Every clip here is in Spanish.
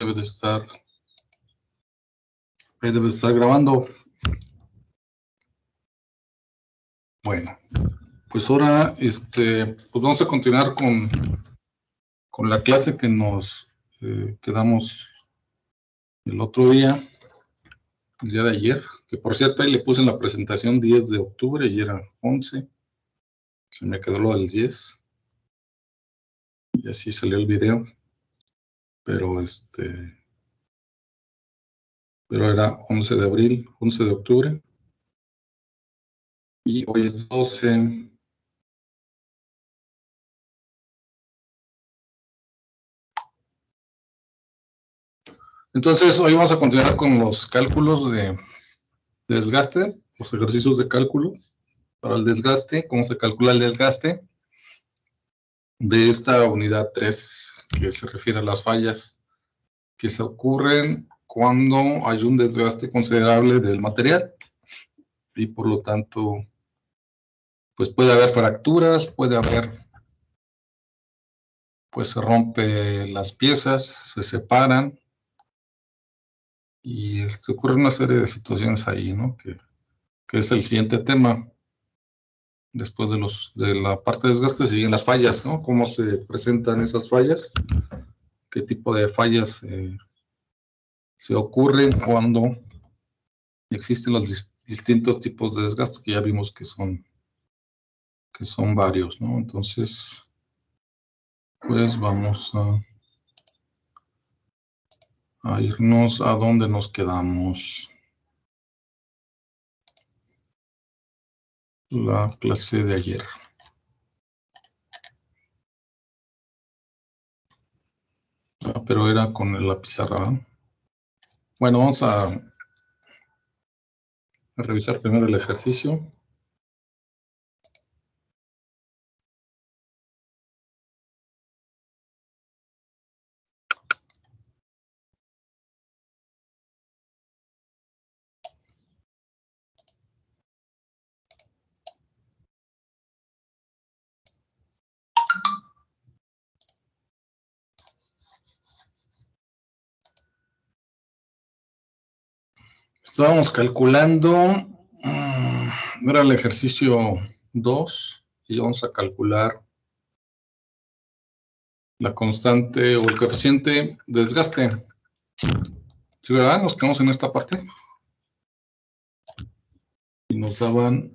debe de estar grabando. Bueno, pues ahora pues vamos a continuar con la clase que nos quedamos el otro día, el día de ayer, que por cierto ahí le puse en la presentación 10 de octubre, y era 11, se me quedó lo del 10, y así salió el video, pero era 11 de abril, 11 de octubre, y hoy es 12. Entonces, hoy vamos a continuar con los cálculos de desgaste, los ejercicios de cálculo para el desgaste, cómo se calcula el desgaste de esta unidad 3, que se refiere a las fallas que se ocurren cuando hay un desgaste considerable del material y por lo tanto, pues puede haber fracturas, puede haber, pues se rompen las piezas, se separan y ocurre una serie de situaciones ahí, ¿no? Que es el siguiente tema. Después de la parte de desgaste siguen las fallas, ¿no? ¿Cómo se presentan esas fallas? ¿Qué tipo de fallas se ocurren cuando existen los distintos tipos de desgaste que ya vimos que son varios, ¿no? Entonces, pues vamos a irnos a donde nos quedamos. La clase de ayer. Pero era con la pizarra. Bueno, vamos a revisar primero el ejercicio. Estábamos calculando, era el ejercicio 2, y vamos a calcular la constante o el coeficiente de desgaste. ¿Sí, verdad? Nos quedamos en esta parte. Y nos daban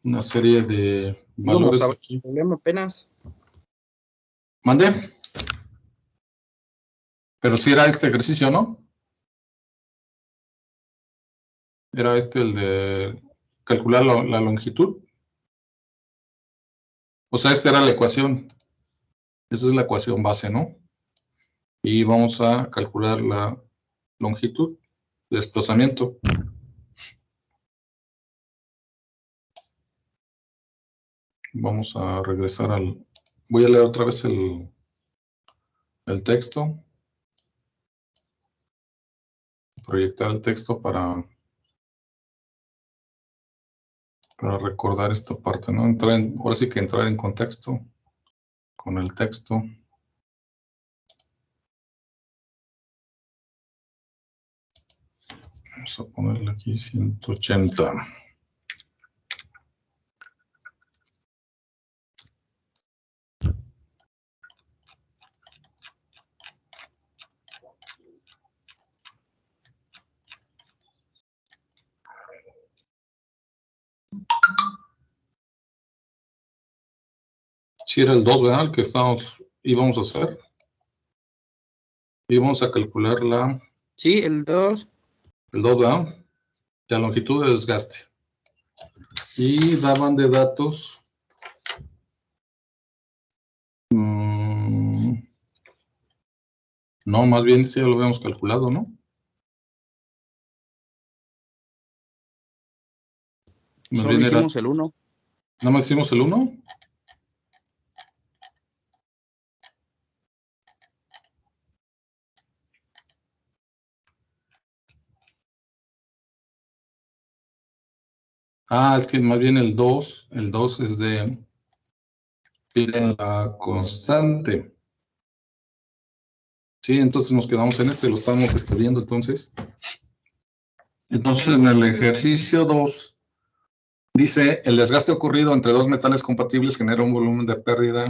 una serie de valores aquí. Problema apenas. ¿Mande? Pero sí era este ejercicio, ¿no? Era el de calcular la longitud. O sea, esta era la ecuación. Esa es la ecuación base, ¿no? Y vamos a calcular la longitud de desplazamiento. Vamos a regresar voy a leer otra vez el texto. Proyectar el texto para recordar esta parte, ¿no? Ahora sí que entrar en contexto con el texto. Vamos a ponerle aquí 180. Si era el 2, ¿verdad? El que íbamos a hacer. Íbamos a calcular Sí, el 2. El 2, ¿verdad? La longitud de desgaste. Y daban de datos. No, más bien sí ya lo habíamos calculado, ¿no? Más Solo bien hicimos el 1. ¿Nada más hicimos el 1? Es que más bien el 2 es de piden la constante. Sí, entonces nos quedamos en este, lo estamos viendo entonces. Entonces en el ejercicio 2 dice, el desgaste ocurrido entre dos metales compatibles genera un volumen de pérdida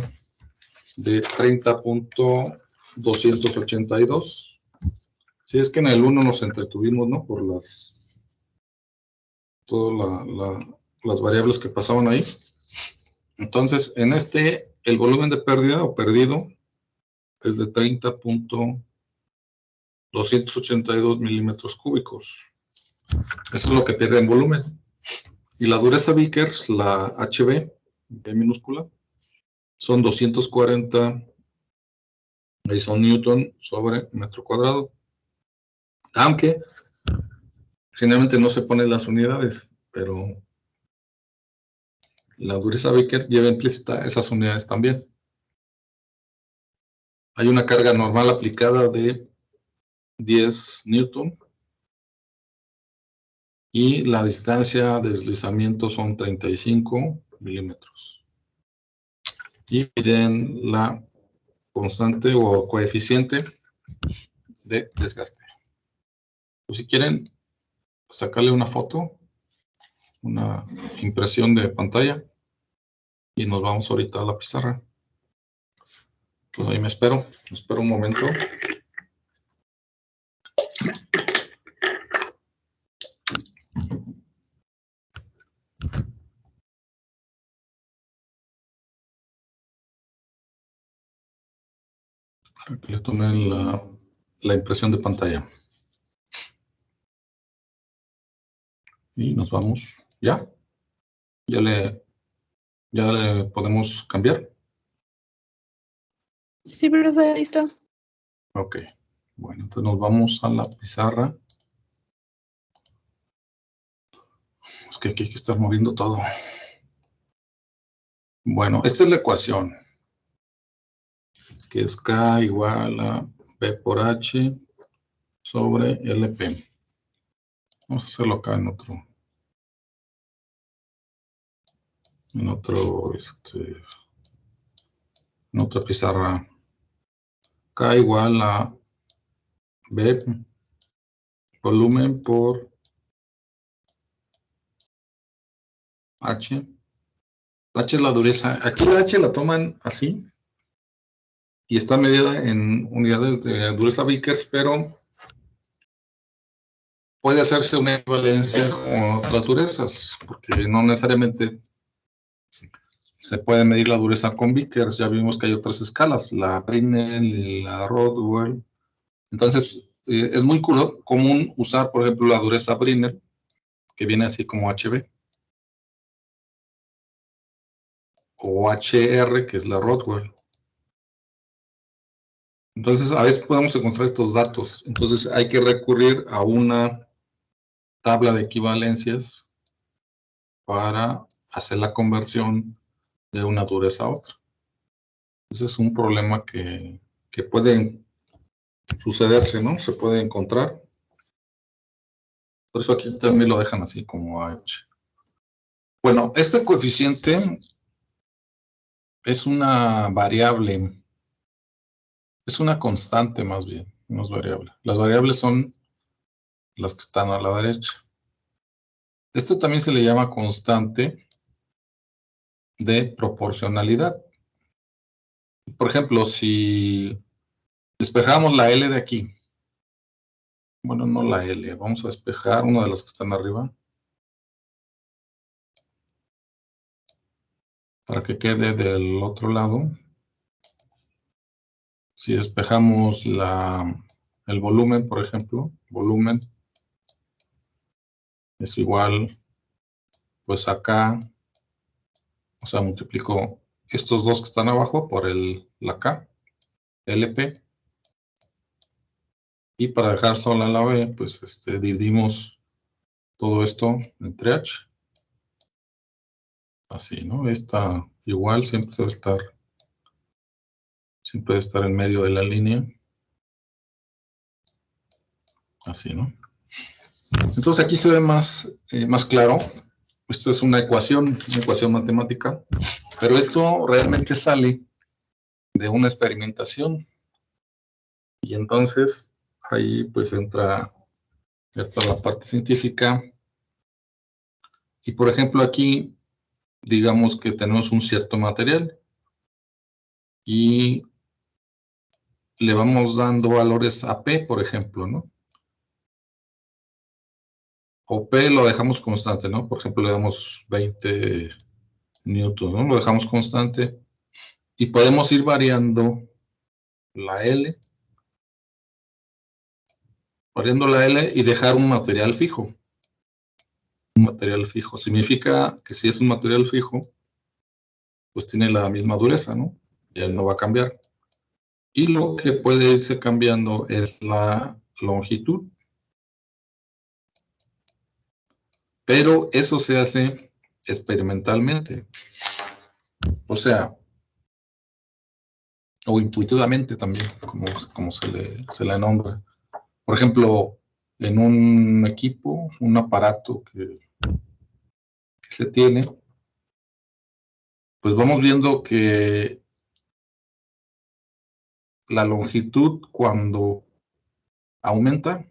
de 30.282. Sí, es que en el 1 nos entretuvimos, ¿no? Por todas las variables que pasaban ahí. Entonces, en este, el volumen de pérdida o perdido es de 30.282 milímetros cúbicos. Eso es lo que pierde en volumen. Y la dureza Vickers, la HB, B minúscula, son 240 Newton sobre metro cuadrado. Aunque generalmente no se ponen las unidades, pero la dureza Vickers lleva implícita esas unidades también. Hay una carga normal aplicada de 10 Newton y la distancia de deslizamiento son 35 milímetros. Y miden la constante o coeficiente de desgaste. Pues si quieren sacarle una foto, una impresión de pantalla, y nos vamos ahorita a la pizarra. Pues ahí me espero un momento. Para que le tomen la impresión de pantalla. Y nos vamos. ¿Ya? ¿Ya le podemos cambiar? Sí, profe, listo. Ok. Bueno, entonces nos vamos a la pizarra. Es que aquí hay que estar moviendo todo. Bueno, esta es la ecuación. Que es K igual a B por H sobre LP. Vamos a hacerlo acá en otra pizarra. K igual a B volumen por H. H es la dureza. Aquí la H la toman así y está medida en unidades de dureza Vickers, pero puede hacerse una equivalencia con otras durezas, porque no necesariamente se puede medir la dureza con Vickers. Ya vimos que hay otras escalas, la Brinell y la Rodwell. Entonces, es muy común usar, por ejemplo, la dureza Brinell, que viene así como HB, o HR, que es la Rodwell. Entonces, a veces podemos encontrar estos datos. Entonces, hay que recurrir a una tabla de equivalencias para hacer la conversión de una dureza a otra. Ese es un problema que puede sucederse, ¿no? Se puede encontrar. Por eso aquí también lo dejan así como H. Bueno, este coeficiente es una variable, es una constante más bien, no es variable. Las variables son las que están a la derecha. Esto también se le llama constante de proporcionalidad. Por ejemplo, si despejamos la L de aquí, bueno, no la L, vamos a despejar una de las que están arriba, para que quede del otro lado. Si despejamos el volumen, por ejemplo, volumen es igual, pues acá, o sea, multiplico estos dos que están abajo por la K, LP, y para dejar sola la B, pues dividimos todo esto entre H. Así, ¿no? Esta igual siempre debe estar en medio de la línea. Así, ¿no? Entonces aquí se ve más claro. Esto es una ecuación matemática, pero esto realmente sale de una experimentación. Y entonces ahí pues entra la parte científica. Y por ejemplo aquí, digamos que tenemos un cierto material y le vamos dando valores a P, por ejemplo, ¿no? O P lo dejamos constante, ¿no? Por ejemplo, le damos 20 newtons, ¿no? Lo dejamos constante y podemos ir variando la L, y dejar un material fijo. Un material fijo significa que si es un material fijo, pues tiene la misma dureza, ¿no? Ya no va a cambiar. Y lo que puede irse cambiando es la longitud. Pero eso se hace experimentalmente. O sea, o intuitivamente también, como se le nombra. Por ejemplo, en un equipo, un aparato que se tiene, pues vamos viendo que la longitud cuando aumenta,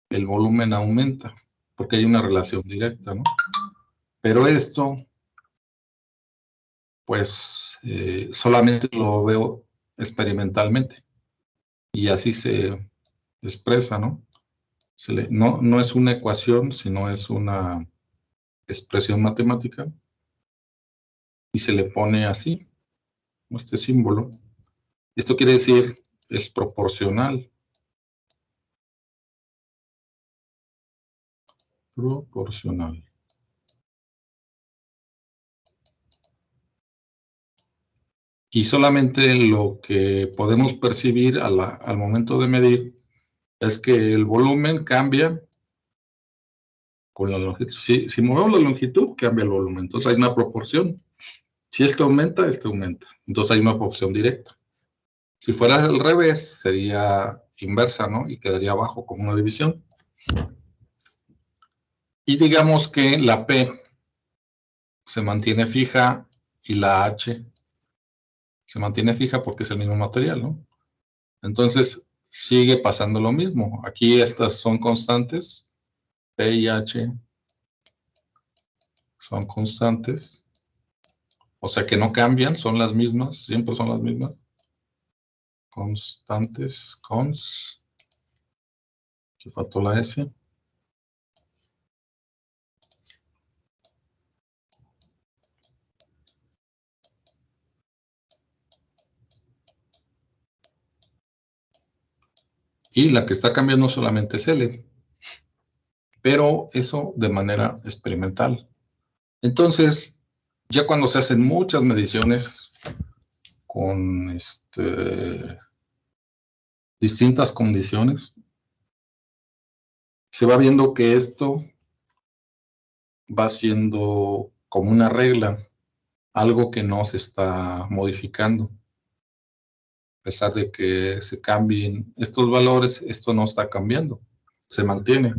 el volumen aumenta, porque hay una relación directa, ¿no? Pero esto, pues, solamente lo veo experimentalmente y así se expresa, ¿no? No es una ecuación, sino es una expresión matemática y se le pone así, este símbolo. Esto quiere decir, es proporcional. Proporcional. Y solamente lo que podemos percibir al momento de medir es que el volumen cambia con la longitud. Si movemos la longitud, cambia el volumen. Entonces hay una proporción. Si esto aumenta, esto aumenta. Entonces hay una proporción directa. Si fuera al revés, sería inversa, ¿no? Y quedaría abajo como una división. Y digamos que la P se mantiene fija y la H se mantiene fija porque es el mismo material, ¿no? Entonces sigue pasando lo mismo. Aquí estas son constantes, P y H son constantes, o sea que no cambian, son las mismas, siempre son las mismas. Constantes, aquí faltó la S. Y la que está cambiando solamente es L, pero eso de manera experimental. Entonces, ya cuando se hacen muchas mediciones con distintas condiciones, se va viendo que esto va siendo como una regla, algo que no se está modificando. A pesar de que se cambien estos valores, esto no está cambiando, se mantiene.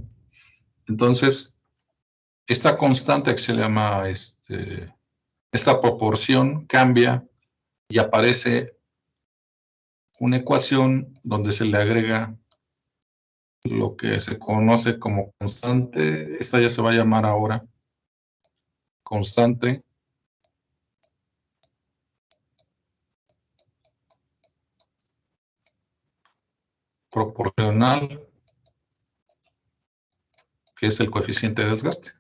Entonces, esta constante que se llama esta proporción cambia y aparece una ecuación donde se le agrega lo que se conoce como constante. Esta ya se va a llamar ahora constante proporcional, que es el coeficiente de desgaste.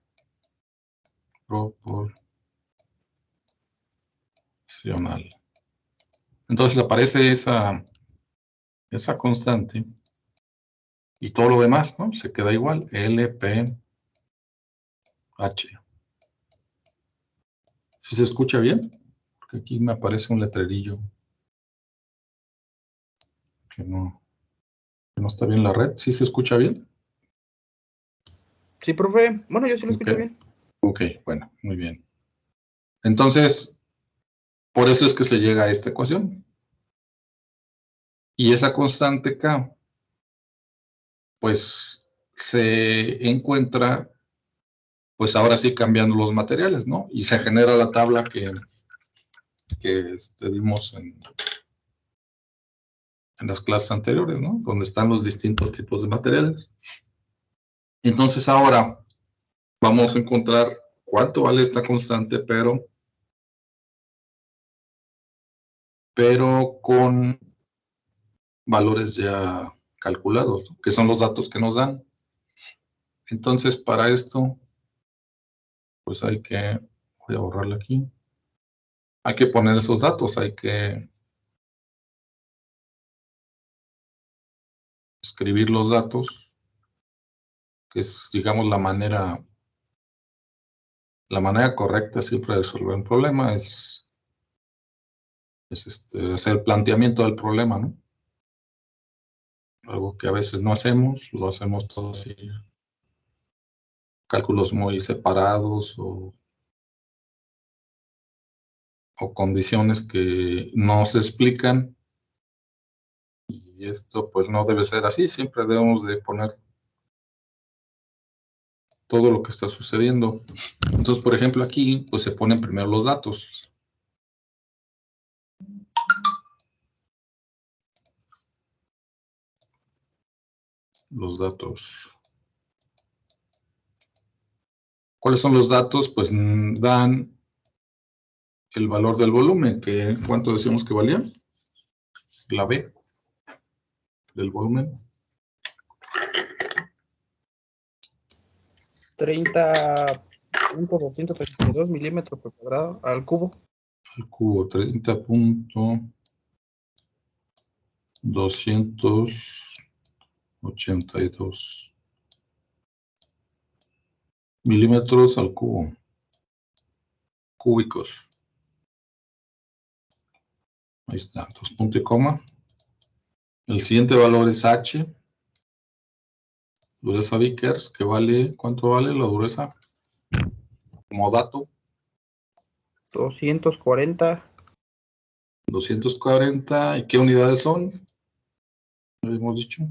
Proporcional. Entonces aparece esa constante y todo lo demás, ¿no? Se queda igual, L, P, H. ¿Sí se escucha bien? Porque aquí me aparece un letrerillo que no está bien la red. ¿Sí se escucha bien? Sí, profe. Bueno, yo sí lo escucho bien. Ok, bueno, muy bien. Entonces, por eso es que se llega a esta ecuación. Y esa constante K, pues, se encuentra, pues ahora sí cambiando los materiales, ¿no? Y se genera la tabla que vimos las clases anteriores, ¿no? Donde están los distintos tipos de materiales. Entonces ahora vamos a encontrar cuánto vale esta constante, pero con valores ya calculados, que son los datos que nos dan. Entonces, para esto, pues voy a borrarle aquí. Hay que poner esos datos, hay que escribir los datos, que es, digamos, la manera correcta siempre de resolver un problema es hacer el planteamiento del problema, ¿no? Algo que a veces no hacemos, lo hacemos todo así, cálculos muy separados o condiciones que no se explican, y esto pues no debe ser así, siempre debemos de poner todo lo que está sucediendo. Entonces, por ejemplo, aquí pues se ponen primero los datos. Los datos. ¿Cuáles son los datos? Pues dan el valor del volumen, que ¿cuánto decíamos que valía? La B del volumen. 30.232 milímetros por cuadrado al cubo. El cubo, 30.282 milímetros al cubo. Cúbicos. Ahí está, 2 puntos y coma. El siguiente valor es H. Dureza Vickers, que vale, ¿cuánto vale la dureza? Como dato. 240. 240. ¿Y qué unidades son? Lo habíamos dicho.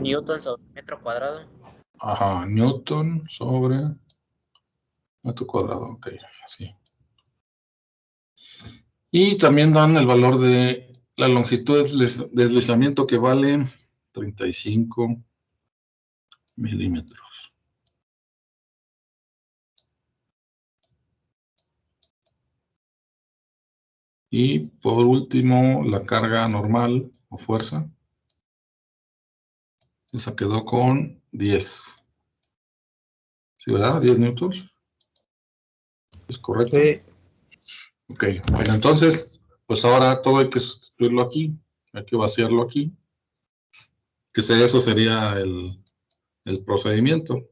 Newton sobre metro cuadrado. Ajá, Newton sobre metro cuadrado, ok, así. Y también dan el valor de la longitud de deslizamiento, que vale 35 milímetros. Y por último, la carga normal o fuerza. Esa quedó con 10. ¿Sí, verdad? 10 newtons. ¿Es correcto? Sí. Ok, bueno, entonces, pues ahora todo hay que sustituirlo aquí. Hay que vaciarlo aquí. Eso sería el procedimiento.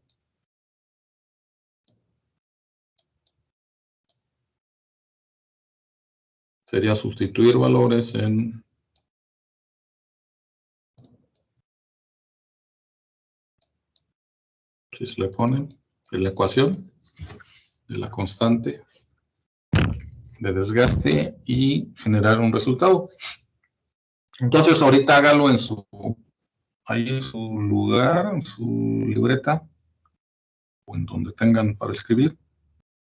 Sería sustituir valores en si se le ponen en la ecuación de la constante de desgaste y generar un resultado. Entonces ahorita hágalo ahí en su lugar, en su libreta, o en donde tengan para escribir,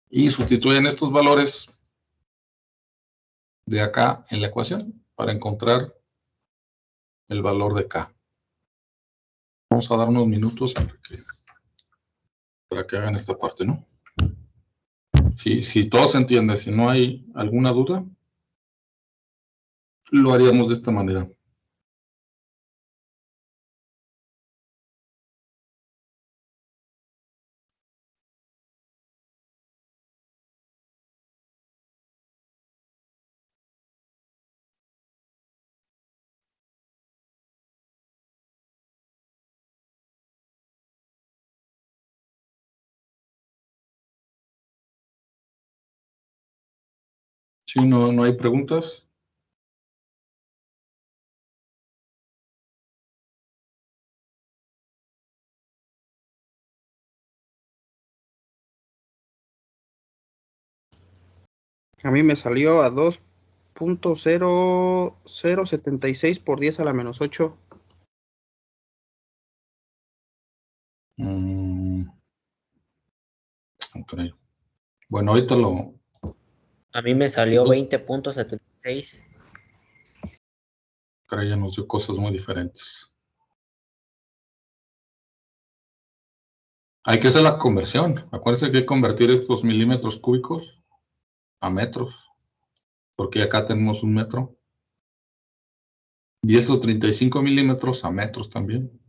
y sustituyen estos valores de acá en la ecuación para encontrar el valor de K. Vamos a dar unos minutos para que hagan esta parte, ¿no? Si todo se entiende, si no hay alguna duda, lo haríamos de esta manera. Si no hay preguntas. A mí me salió a 2.0076 por 10 a la menos 8. Ok. Bueno, ahorita lo... A mí me salió Entonces, 20.76. caray, ya nos dio cosas muy diferentes. Hay que hacer la conversión. Acuérdense que hay que convertir estos milímetros cúbicos a metros, porque acá tenemos un metro. Y esos 35 milímetros a metros también.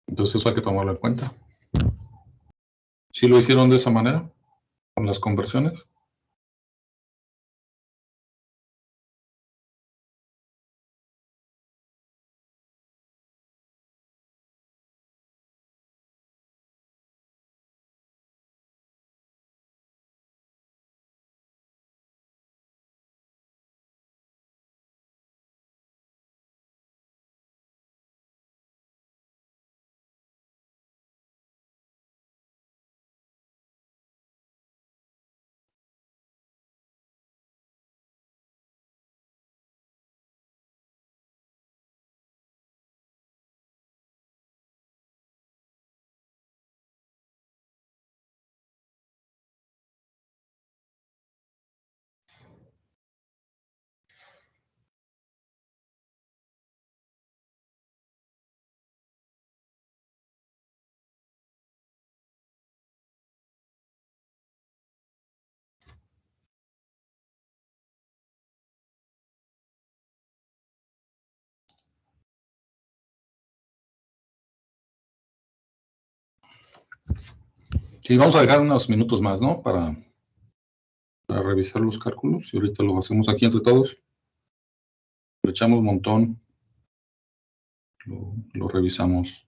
Entonces eso hay que tomarlo en cuenta. ¿Sí lo hicieron de esa manera? ¿Con las conversiones? Sí, vamos a dejar unos minutos más, ¿no? Para revisar los cálculos. Y ahorita lo hacemos aquí entre todos. Lo echamos un montón. Lo revisamos.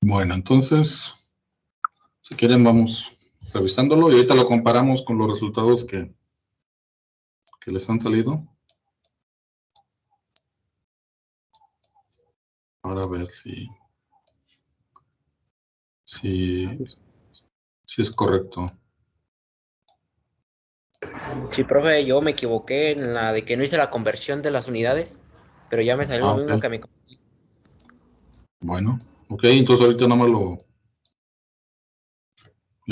Bueno, entonces, si quieren, vamos revisándolo y ahorita lo comparamos con los resultados que les han salido. Ahora a ver si es correcto. Sí, profe, yo me equivoqué en la de que no hice la conversión de las unidades, pero ya me salió lo mismo Ok. que a mi... Bueno, ok, entonces ahorita nada más lo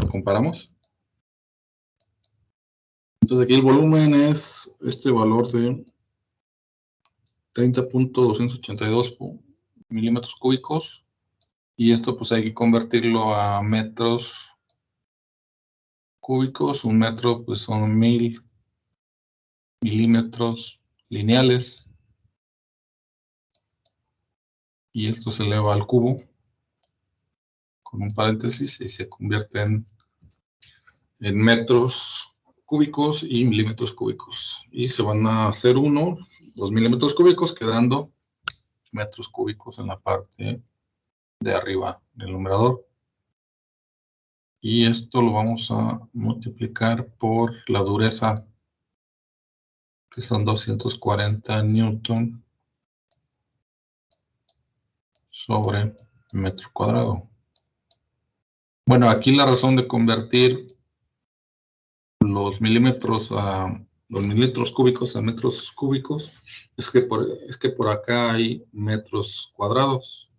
comparamos. Entonces aquí el volumen es este valor de 30.282 milímetros cúbicos. Y esto pues hay que convertirlo a metros cúbicos. Un metro pues son 1000 milímetros lineales. Y esto se eleva al cubo con un paréntesis y se convierte en metros cúbicos y milímetros cúbicos. Y se van a hacer 2 milímetros cúbicos, quedando metros cúbicos en la parte de arriba del numerador. Y esto lo vamos a multiplicar por la dureza, que son 240 newton sobre metro cuadrado. Bueno, aquí la razón de convertir los milímetros cúbicos a metros cúbicos es que por acá hay metros cuadrados.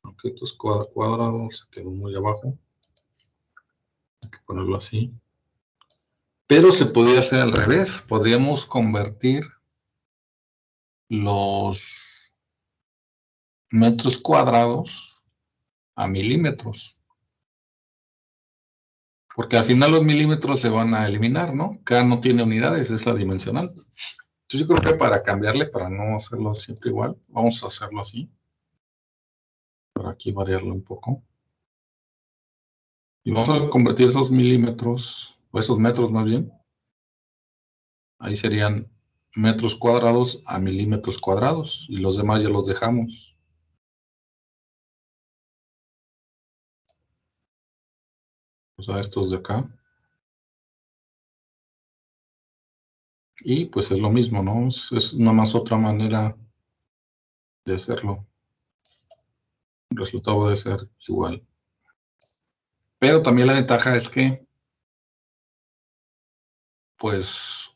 Aunque estos cuadrados se quedó muy abajo. Hay que ponerlo así. Pero se podría hacer al revés. Podríamos convertir los metros cuadrados a milímetros. Porque al final los milímetros se van a eliminar, ¿no? K no tiene unidades, es adimensional. Entonces yo creo que para cambiarle, para no hacerlo siempre igual, vamos a hacerlo así. Para aquí variarlo un poco. Y vamos a convertir esos milímetros, o esos metros más bien. Ahí serían metros cuadrados a milímetros cuadrados. Y los demás ya los dejamos. O sea, estos de acá. Y pues es lo mismo, ¿no? Es nada más otra manera de hacerlo. El resultado debe ser igual. Pero también la ventaja es que, pues,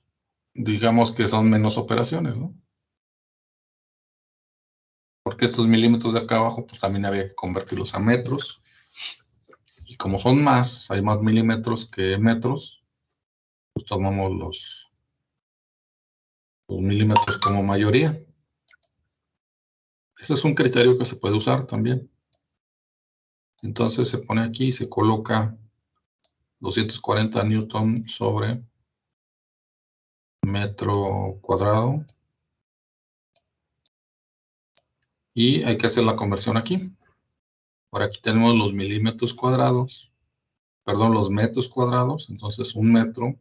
digamos que son menos operaciones, ¿no? Porque estos milímetros de acá abajo, pues también había que convertirlos a metros. Y como son más, hay más milímetros que metros, pues tomamos los milímetros como mayoría. Ese es un criterio que se puede usar también. Entonces se pone aquí y se coloca 240 newton sobre metro cuadrado. Y hay que hacer la conversión aquí. Por aquí tenemos los milímetros cuadrados, perdón, los metros cuadrados. Entonces un metro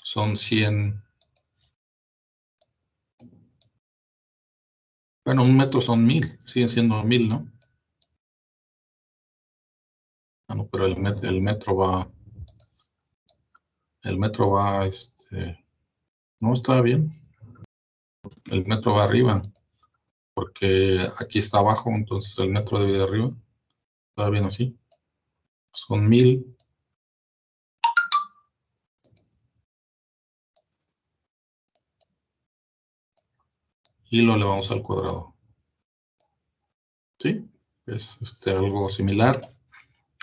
son 100. Bueno, un metro son 1000, siguen siendo 1000, ¿no? Ah, no, pero el metro va, no está bien. El metro va arriba, porque aquí está abajo, entonces el metro debe ir arriba. Está bien así. Son 1000. Y lo elevamos al cuadrado. ¿Sí? Es algo similar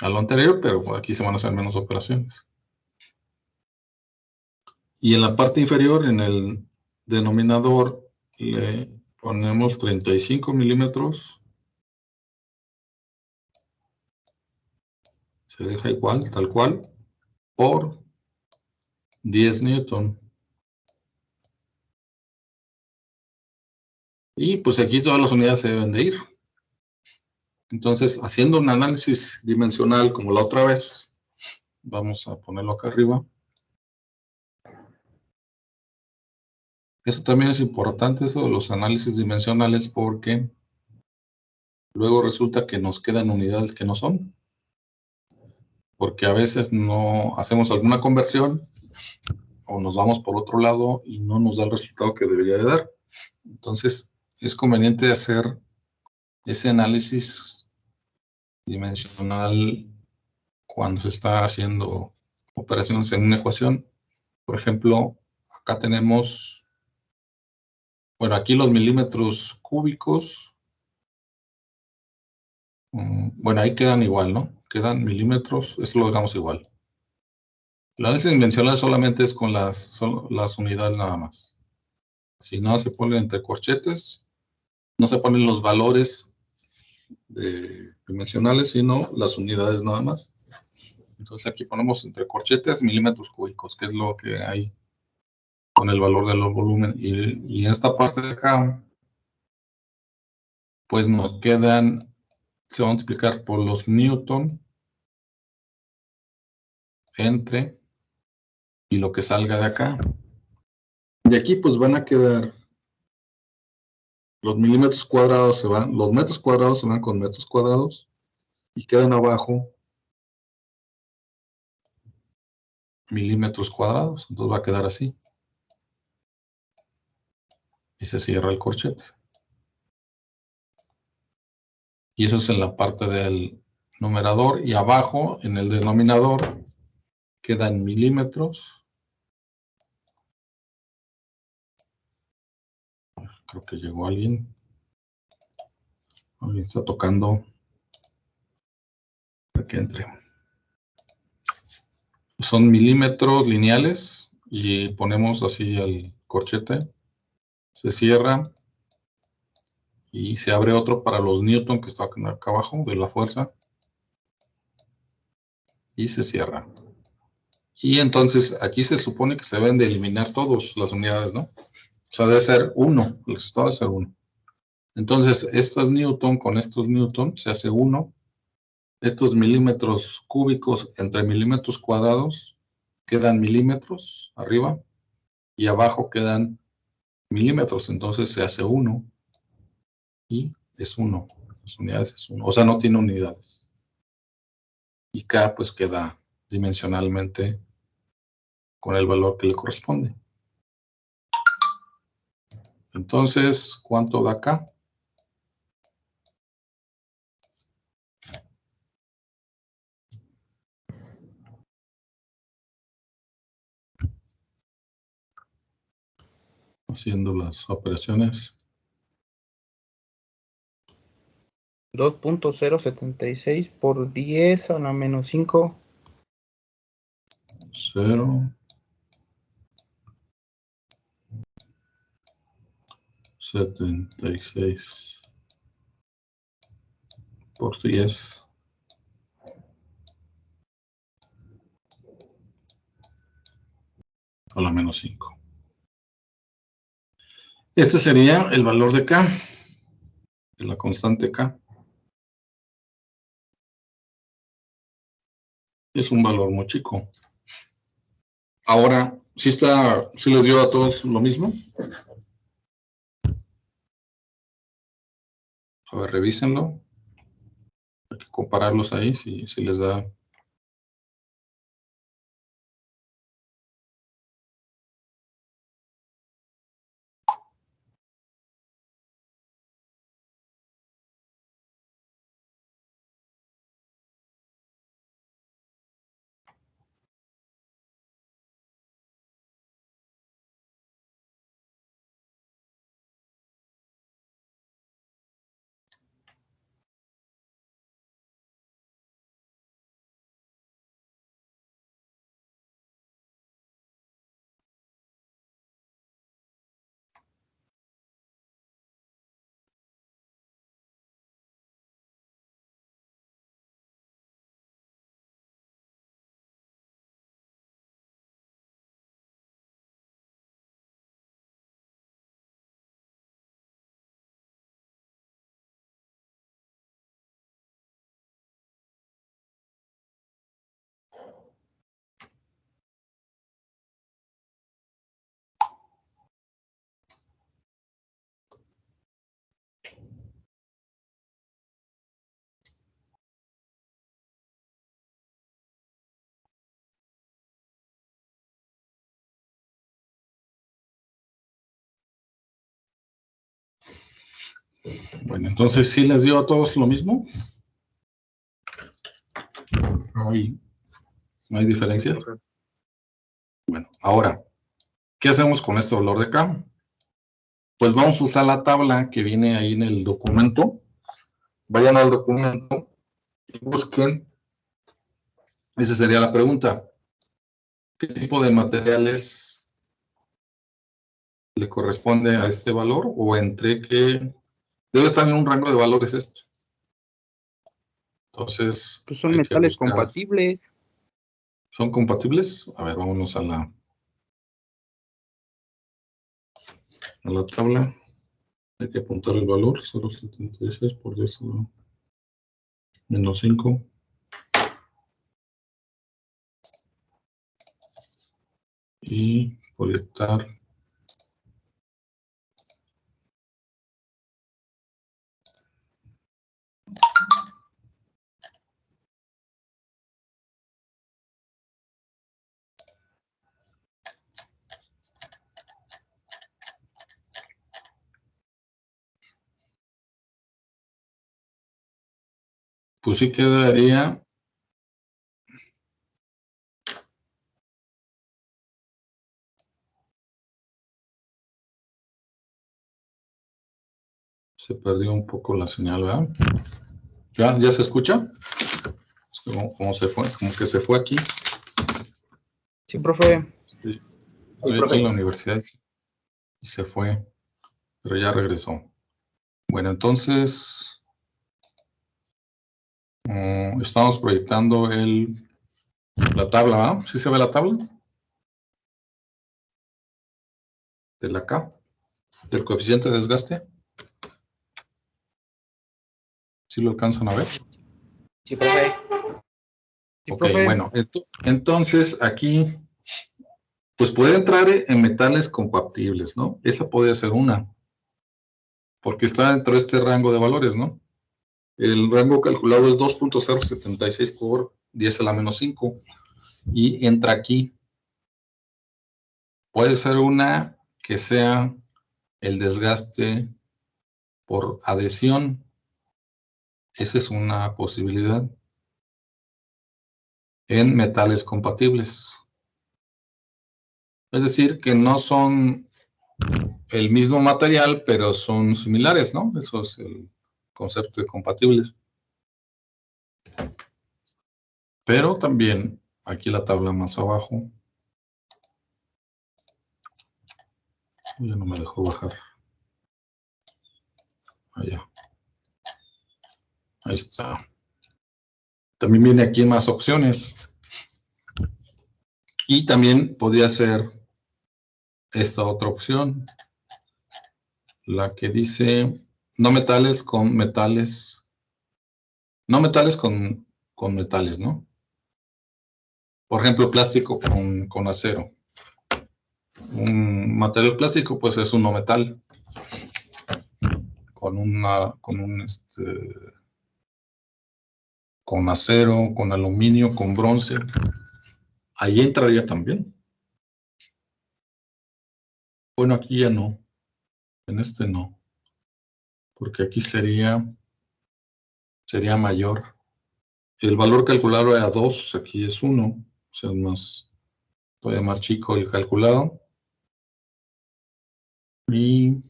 a lo anterior, pero aquí se van a hacer menos operaciones. Y en la parte inferior, en el denominador, le ponemos 35 milímetros. Se deja igual, tal cual, por 10 newton. Y pues aquí todas las unidades se deben de ir. Entonces, haciendo un análisis dimensional como la otra vez, vamos a ponerlo acá arriba. Eso también es importante, eso de los análisis dimensionales, porque luego resulta que nos quedan unidades que no son. Porque a veces no hacemos alguna conversión o nos vamos por otro lado y no nos da el resultado que debería de dar. Entonces, es conveniente hacer ese análisis dimensional cuando se está haciendo operaciones en una ecuación. Por ejemplo, acá tenemos, bueno, aquí los milímetros cúbicos, bueno, ahí quedan igual, ¿no? Quedan milímetros, eso lo dejamos igual. El análisis dimensional solamente es con las unidades nada más. Si no se ponen entre corchetes, no se ponen los valores dimensionales, sino las unidades nada más. Entonces aquí ponemos entre corchetes milímetros cúbicos, que es lo que hay con el valor de los volúmenes. Y en esta parte de acá, pues nos quedan, se va a multiplicar por los newton entre y lo que salga de acá. De aquí pues van a quedar los milímetros cuadrados los metros cuadrados se van con metros cuadrados y quedan abajo milímetros cuadrados, entonces va a quedar así. y se cierra el corchete. Y eso es en la parte del numerador, y abajo en el denominador queda en milímetros. Creo que llegó alguien. Alguien está tocando para que entre. Son milímetros lineales y ponemos así el corchete. Se cierra y se abre otro para los newton que está acá abajo de la fuerza. Y se cierra. Y entonces aquí se supone que se deben de eliminar todas las unidades, ¿no? O sea, debe ser 1, el resultado debe ser 1. Entonces, estos newton con estos newton se hace 1. Estos milímetros cúbicos entre milímetros cuadrados quedan milímetros arriba y abajo quedan milímetros. Entonces se hace 1 y es 1. Las unidades es 1. O sea, no tiene unidades. Y K pues queda dimensionalmente con el valor que le corresponde. Entonces, ¿cuánto da K? Haciendo las operaciones. 2.076 por 10 a la menos 5. 0, 76 por 10 a la menos 5. Este sería el valor de K, de la constante K. Es un valor muy chico. Ahora, ¿sí les dio a todos lo mismo? A ver, revísenlo. Hay que compararlos ahí, si les da. Bueno, entonces, ¿sí les dio a todos lo mismo? ¿No hay diferencia? Sí, profe. Bueno, ahora, ¿qué hacemos con este valor de K? Pues vamos a usar la tabla que viene ahí en el documento. Vayan al documento y busquen. Esa sería la pregunta. ¿Qué tipo de materiales le corresponde a este valor? O entre qué. Debe estar en un rango de valores esto. Entonces, Pues son hay que metales buscar. compatibles. ¿Son compatibles? A ver, vámonos a la tabla. Hay que apuntar el valor. 0.76 por 10 menos 5. Y proyectar. pues sí quedaría. Se perdió un poco la señal, ¿verdad? ¿Ya se escucha? Es como se fue, como que se fue aquí. Sí, profe. Sí. Estoy aquí en la universidad y se fue, pero ya regresó. Bueno, entonces estamos proyectando la tabla, ¿verdad? ¿Sí se ve la tabla? De la K, del coeficiente de desgaste. ¿Sí lo alcanzan a ver? Sí, profe. Sí, Ok, profe. bueno, entonces aquí, pues puede entrar en metales compatibles, ¿no? Esa podría ser una, porque está dentro de este rango de valores, ¿no? El rango calculado es 2.076 por 10 a la menos 5 y entra aquí. Puede ser una que sea el desgaste por adhesión. Esa es una posibilidad en metales compatibles. Es decir, que no son el mismo material, pero son similares, ¿no? Eso es el concepto de compatibles. Pero también, aquí la tabla más abajo, ya no me dejó bajar. Allá. Ahí está. También viene aquí más opciones. Y también podría ser esta otra opción, la que dice no metales con metales, no metales con metales, ¿no? Por ejemplo, plástico con acero. Un material plástico, pues es un no metal, con acero, con aluminio, con bronce. Ahí entraría también. Bueno, aquí ya no, en este no, porque aquí sería mayor. El valor calculado era 2, aquí es 1, o sea, todavía más chico el calculado. ¿Y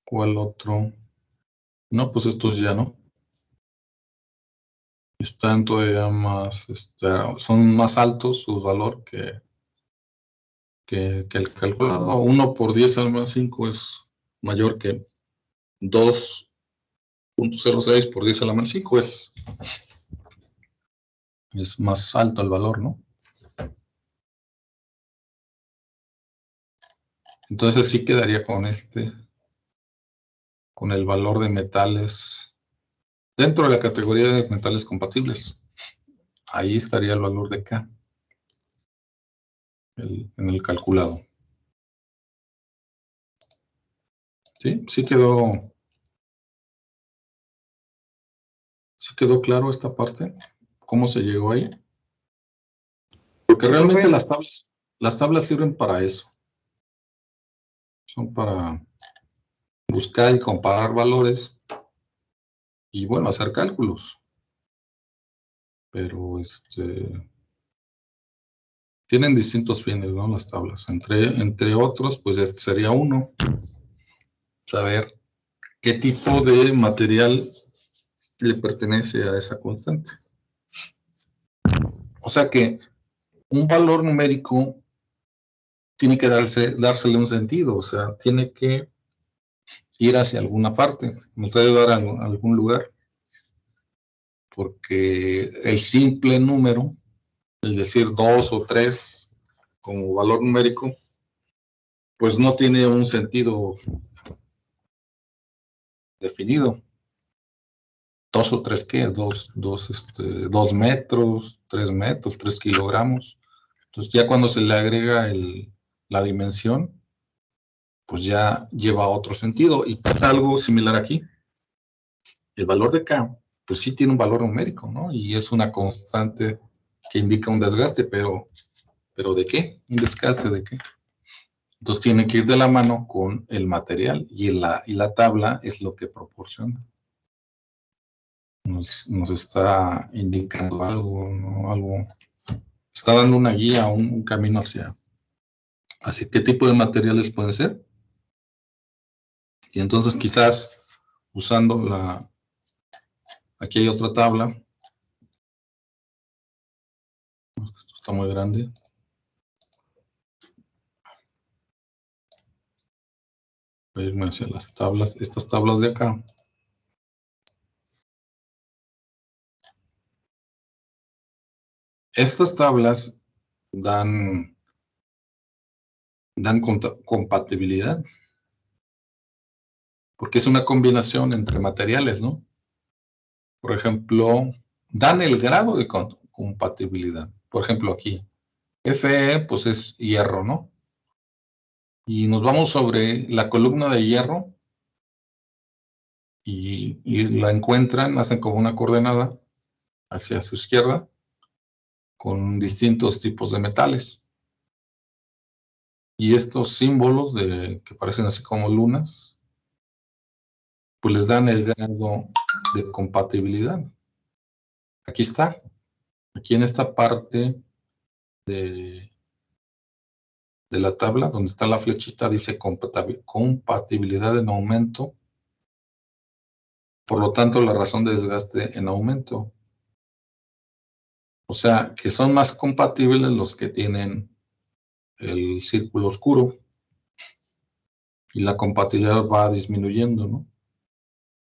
cuál otro? No, pues estos ya no. Están todavía más, son más altos su valor que el calculado. 1 por 10 al más 5 es mayor que 2.06 por 10 a la más 5, es más alto el valor, ¿no? Entonces sí quedaría con con el valor de metales dentro de la categoría de metales compatibles. Ahí estaría el valor de K en el calculado. ¿Sí? ¿Sí quedó claro esta parte? ¿Cómo se llegó ahí? Porque Sí, realmente profe. las tablas sirven para eso. Son para buscar y comparar valores y, bueno, hacer cálculos. Pero tienen distintos fines, ¿no? Las tablas. Entre otros, pues este sería uno. Saber qué tipo de material le pertenece a esa constante. O sea que un valor numérico tiene que dársele un sentido, o sea, tiene que ir hacia alguna parte, nos debe dar a algún lugar, porque el simple número, el decir 2 o 3 como valor numérico, pues no tiene un sentido definido. 2 o 3, ¿qué? 2 metros, 3 metros, 3 kilogramos. Entonces ya cuando se le agrega la dimensión, pues ya lleva otro sentido. Y pasa algo similar aquí. El valor de K, pues sí tiene un valor numérico, ¿no? Y es una constante que indica un desgaste, pero ¿de qué? ¿Un desgaste de qué? Entonces tiene que ir de la mano con el material y la tabla es lo que proporciona. nos está indicando algo, ¿no? Algo, está dando una guía, un camino hacia qué tipo de materiales pueden ser. Y entonces quizás usando aquí hay otra tabla. Esto está muy grande. Voy a irme hacia las tablas, estas tablas de acá. Estas tablas dan compatibilidad, porque es una combinación entre materiales, ¿no? Por ejemplo, dan el grado de compatibilidad. Por ejemplo, aquí, Fe, pues es hierro, ¿no? Y nos vamos sobre la columna de hierro y la encuentran, hacen como una coordenada hacia su izquierda con distintos tipos de metales. Y estos símbolos que parecen así como lunas, pues les dan el grado de compatibilidad. Aquí está, aquí en esta parte de la tabla, donde está la flechita, dice compatibilidad en aumento. Por lo tanto, la razón de desgaste en aumento. O sea, que son más compatibles los que tienen el círculo oscuro y la compatibilidad va disminuyendo, ¿no?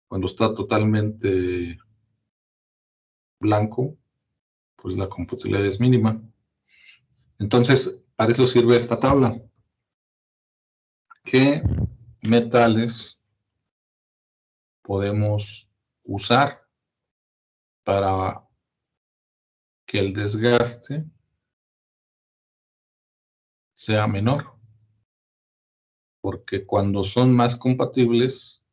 Cuando está totalmente blanco, pues la compatibilidad es mínima. Entonces, para eso sirve esta tabla. ¿Qué metales podemos usar para que el desgaste sea menor? Porque cuando son más compatibles,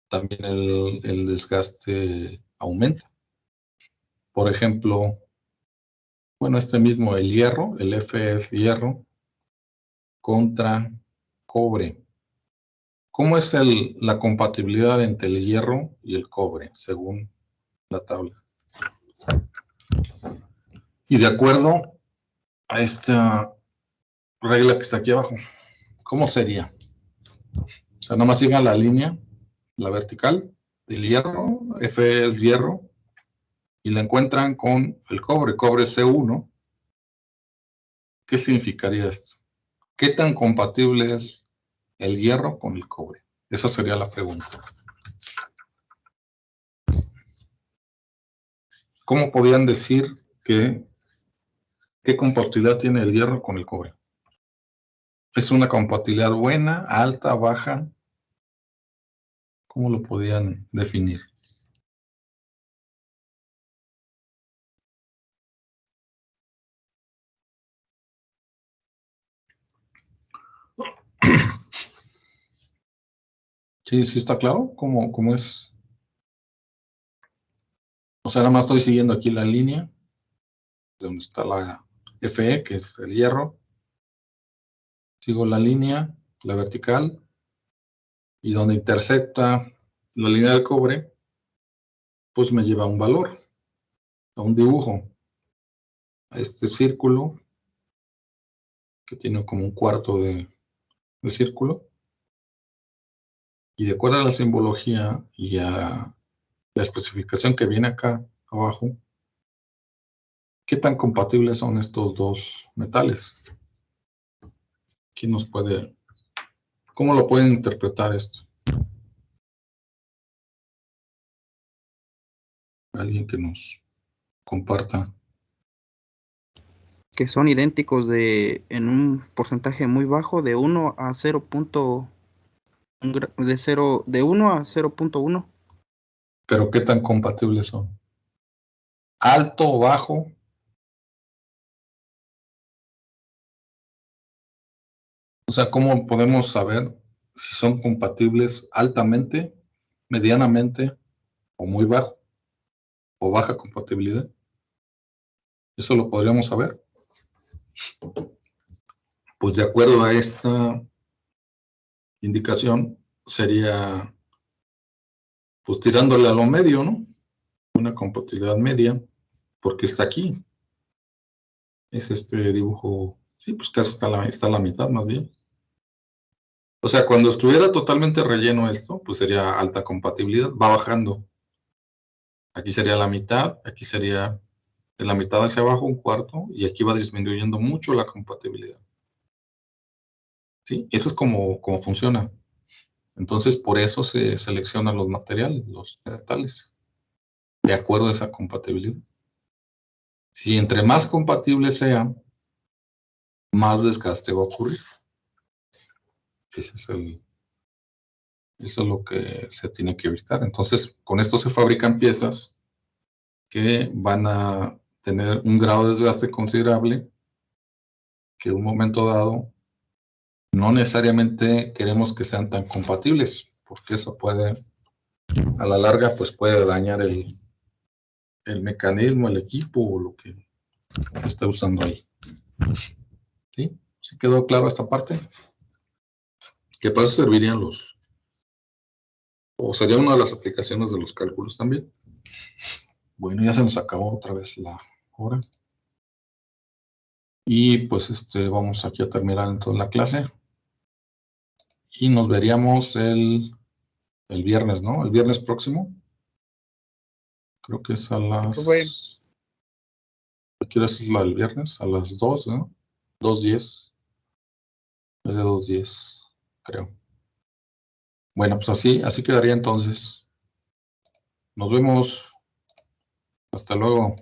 también el desgaste aumenta. Por ejemplo, bueno, este mismo, el hierro, el Fe es hierro contra cobre. ¿Cómo es la compatibilidad entre el hierro y el cobre, según la tabla? Y de acuerdo a esta regla que está aquí abajo, ¿cómo sería? O sea, nada más sigan la línea, la vertical del hierro, Fe es hierro, y la encuentran con el cobre C1. ¿Qué significaría esto? ¿Qué tan compatible es el hierro con el cobre? Esa sería la pregunta. ¿Cómo podían decir qué compatibilidad tiene el hierro con el cobre? ¿Es una compatibilidad buena, alta, baja? ¿Cómo lo podían definir? Sí, sí está claro cómo es. O sea, nada más estoy siguiendo aquí la línea, donde está la Fe, que es el hierro. Sigo la línea, la vertical, y donde intersecta la línea del cobre, pues me lleva a un valor, a un dibujo, a este círculo, que tiene como un cuarto de círculo. Y de acuerdo a la simbología y a la especificación que viene acá abajo, ¿qué tan compatibles son estos dos metales? ¿Quién nos puede, cómo lo pueden interpretar esto? Alguien que nos comparta. Que son idénticos en un porcentaje muy bajo, de 1 a 0. De 1 a 0.1. Pero ¿qué tan compatibles son? ¿Alto o bajo? O sea, ¿cómo podemos saber si son compatibles altamente, medianamente o muy bajo o baja compatibilidad? Eso lo podríamos saber. Pues de acuerdo a esta indicación sería pues tirándole a lo medio, ¿no? Una compatibilidad media, porque está aquí. Es este dibujo, sí, pues casi está la mitad más bien. O sea, cuando estuviera totalmente relleno esto, pues sería alta compatibilidad, va bajando. Aquí sería la mitad, aquí sería de la mitad hacia abajo un cuarto, y aquí va disminuyendo mucho la compatibilidad. ¿Sí? Esto es como funciona. Entonces, por eso se seleccionan los materiales, los metales, de acuerdo a esa compatibilidad. Si entre más compatible sea, más desgaste va a ocurrir. Eso es lo que se tiene que evitar. Entonces, con esto se fabrican piezas que van a tener un grado de desgaste considerable, que en un momento dado no necesariamente queremos que sean tan compatibles, porque eso puede, a la larga, pues puede dañar el mecanismo, el equipo o lo que se está usando ahí. ¿Sí? ¿Sí quedó claro esta parte? Que para eso servirían o sería una de las aplicaciones de los cálculos también. Bueno, ya se nos acabó otra vez la hora. Y pues vamos aquí a terminar entonces la clase. Y nos veríamos el viernes, ¿no? El viernes próximo. Creo que es a las... ¿Qué hora es el viernes? A las 2, ¿no? 2:10. Es de 2:10, creo. Bueno, pues así quedaría entonces. Nos vemos. Hasta luego.